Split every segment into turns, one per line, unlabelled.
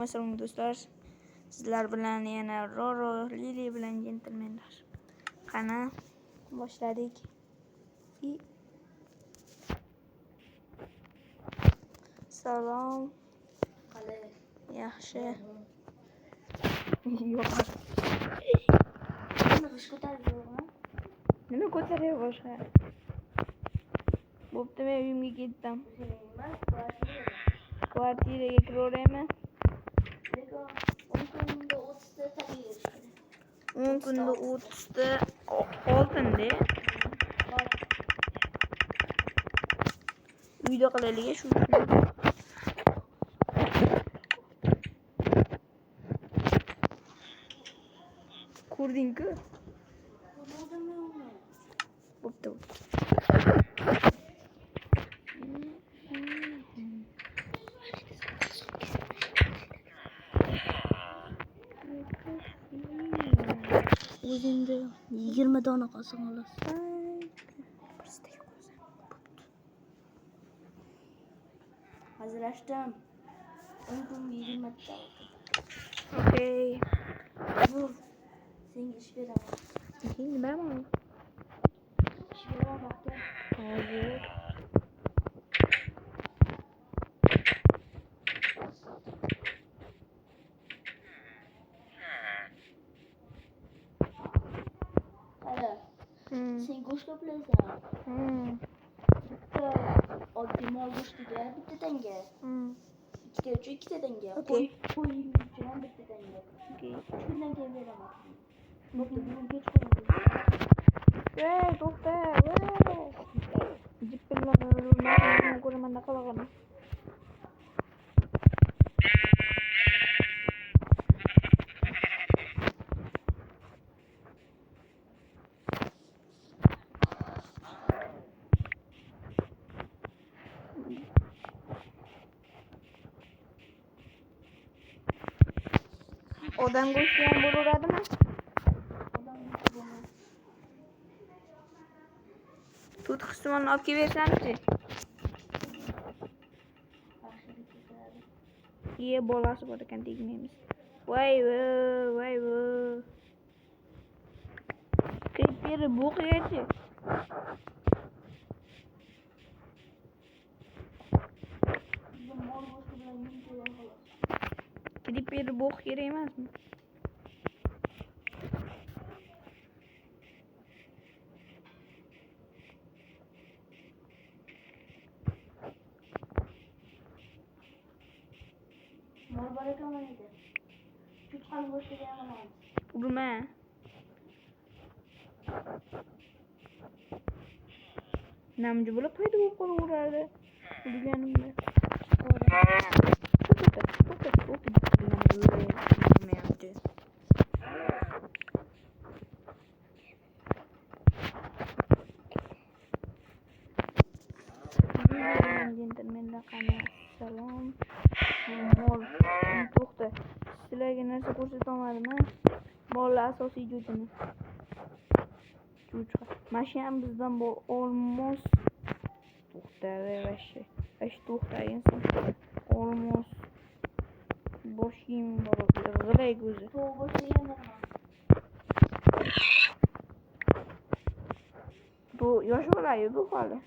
Assalomu do'stlar, sizlar bilan yana Roro, Lili bilan jentelmenlar. Qani, boshladik. Salom.
Qalay?
Yaxshi. Yo'q.
Nima g'ish ko'tarib
Nima ko'taray boshqa? Bo'pti, men uyimga ketdim. Kvartiraga kiraveraymi? 10 kunda 30 oltinda. Uyda qilaylik shu. Ko'rding-ku? Bo'pti.
O'zingda 20 dona qolsa xolos. Hazırlaştım. 10 kun 20 ta.
Okey.
Vur. Sen iş beraber.
Nima bu?
İş beraber baktım.
Hozir.
Hadi. Sen go'sht toplaysan. Oddiy mol go'shtiga bitta tanga. Ikkita uchun ikkita tanga.
Okey.
Qo'y uchun ham bitta tanga.
Okey.
3 kundan keyin beraman. Bo'pti, bugun kech qoldim.
To'xta. Jipillarni ko'raman qilag'ini. Odam go'shti ham bo'laveradimi? Tut qismini olib kelversanchi. Bolasi bor ekan, tegmaymiz. Voy. Creeper bo'qiychi.
Mol go'shti bilan yumib qo'ygan xolos.
Creeper bo'q kerak emasmi?
Mol bor ekan edi. Cho'chqani go'shtiga ham olamiz.
Urma. Namji bo'lib paydo bo'lib qolaveradi. Urganimda. Jentelmenlar, qani, salom. Mol, to'xta. Sizlarga narsa ko'rsatolmadim-a? Mollar asosiy jo'jini. Cho'chqa. Mashinam bizdan bor. Olmos. To'xta, vashi to'xtayinsin. Olmos. Boshim bor. G'ilay ko'zi.
To'g'ri go'shtiga ham beraman.
Bu yosh bo'ladi, bu hali.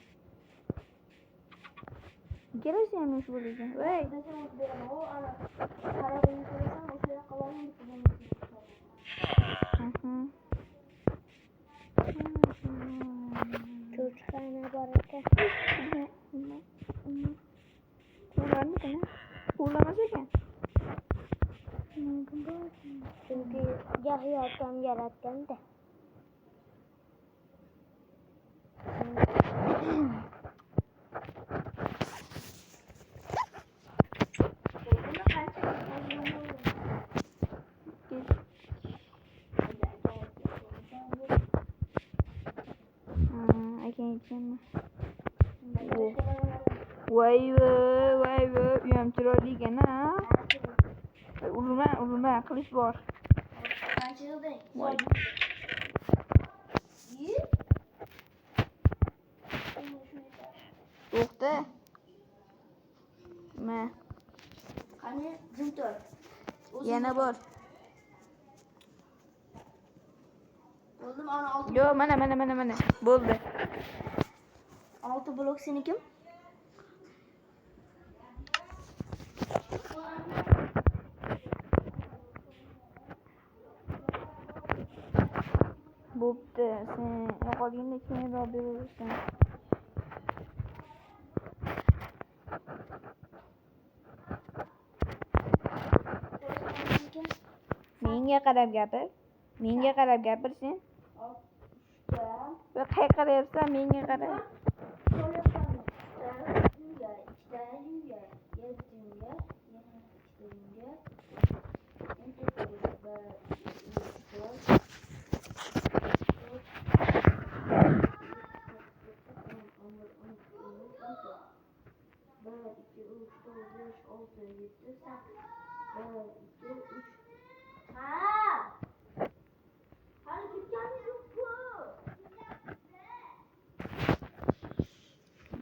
Kelasi ham yosh bo'lagan. Voy.
Desam o'tib beraman. O ana qarabini ko'rasan, o'sha yoqqa borib cho'chqani bor ekan.
Quvlarmikan? Quvlamas ekan.
Chunki Yahyo akam yaratganda.
Voy, uyam chiroyli ekan-a. Urma, qilich bor.
Qancha yilding?
Voy. To'xta. Nima?
Qani, jim tur.
Yana bor.
Bo'ldimi? Ana 6.
Yo, mana. Bo'ldi.
6 blok seniki?
Bo'pti. Sen yo'qolganda keyinroq beraversan. Menga qarab gapir. Menga qarab gapir sen. Yo, qayerga qarayapsan? Menga qara.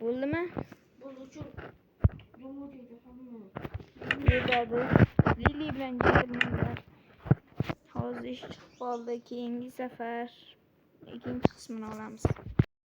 Bo'ldimi? Yetadi. Lili bilan jentelmenlar. Hozir ish chiqib qoldi. Keyingi safar ikkinchi qismini olamiz.